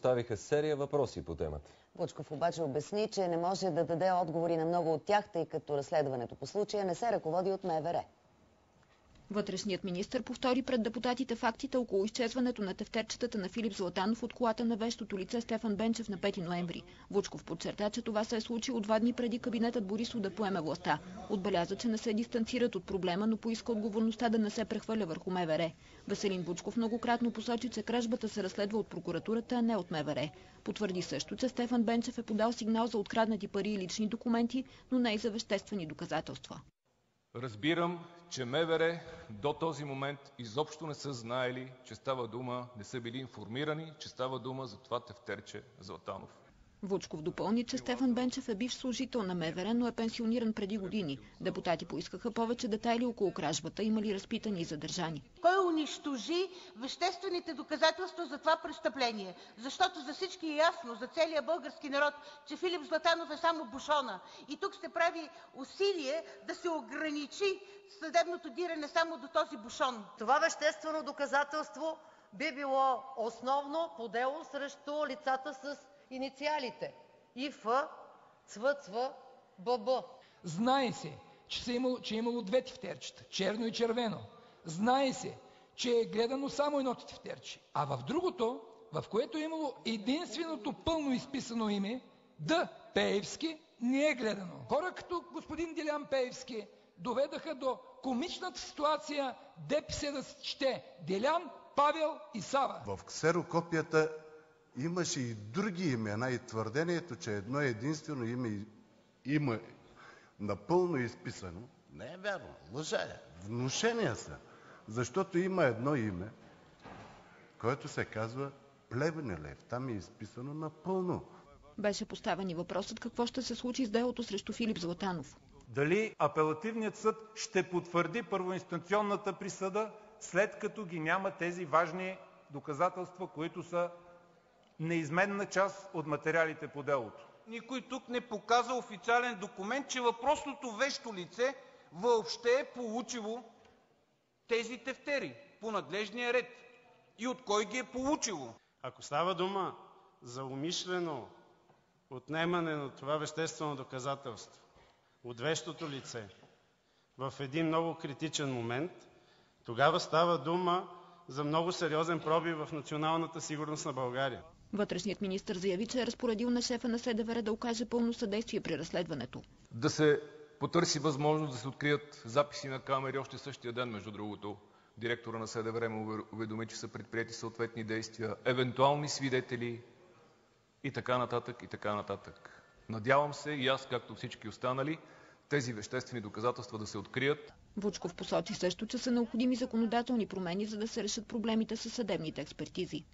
поставиха серия въпроси по темата. Вучков обаче обясни, че не може да даде отговори на много от тях, тъй като разследването по случая не се ръководи от МВР. Вътрешният министър повтори пред депутатите фактите около изчезването на тефтерчетата на Филип Златанов от колата на вещото лице Стефан Бенчев на 5 ноември. Вучков подчерта, че това се е случило 2 дни преди кабинетът Борисов да поеме властта. Отбеляза, че не се дистанцират от проблема, но поиска отговорността да не се прехвърля върху МВР. Веселин Вучков многократно посочи, че кражбата се разследва от прокуратурата, а не от МВР. Потвърди също, че Стефан Бенчев е подал сигнал за откраднати пари и лични документи, но не и за веществени доказателства. Разбирам, че МВР до този момент изобщо не са знаели, че става дума, не са били информирани, че става дума за това тефтерче Златанов. Вучков допълни, че Стефан Бенчев е бивш служител на МВР, но е пенсиониран преди години. Депутати поискаха повече детайли около кражбата, има ли разпитани и задържани. Кой унищожи веществените доказателства за това престъпление? Защото за всички е ясно, за целия български народ, че Филип Златанов е само бушона. И тук се прави усилие да се ограничи съдебното дирене само до този бушон. Това веществено доказателство би било основно по дело срещу лицата с инициалите ИФ, ЦВЦВ, ББ. Знае се, че е имало 2 тефтерчета, черно и червено. Знае се, че е гледано само едно тефтерче. А в другото, в което е имало единственото пълно изписано име, Д. Пеевски, не е гледано. Хора като господин Делян Пеевски доведаха до комичната ситуация ДПС да се чете Делян, Павел и Сава. В ксерокопията имаше и други имена и твърдението, че едно единствено име има напълно изписано. Не е вярно, лъжа е. Внушения са. Защото има едно име, което се казва Плевнелиев. Там е изписано напълно. Беше поставен и въпросът какво ще се случи с делото срещу Филип Златанов. Дали апелативният съд ще потвърди първоинстанционната присъда, след като ги няма тези важни доказателства, които са неизменна част от материалите по делото. Никой тук не показа официален документ, че въпросното вещо лице въобще е получило тези тефтери по надлежния ред и от кой ги е получило. Ако става дума за умишлено отнемане на това веществено доказателство от вещото лице в един много критичен момент, тогава става дума за много сериозен пробив в националната сигурност на България. Вътрешният министър заяви, че е разпоредил на шефа на СДВР да окаже пълно съдействие при разследването. Да се потърси възможност да се открият записи на камери още същия ден, между другото. Директора на СДВР му уведоми, че са предприети съответни действия, евентуални свидетели и така нататък, и така нататък. Надявам се и аз, както всички останали, тези веществени доказателства да се открият. Вучков посочи също, че са необходими законодателни промени, за да се решат проблемите със съдебните експертизи.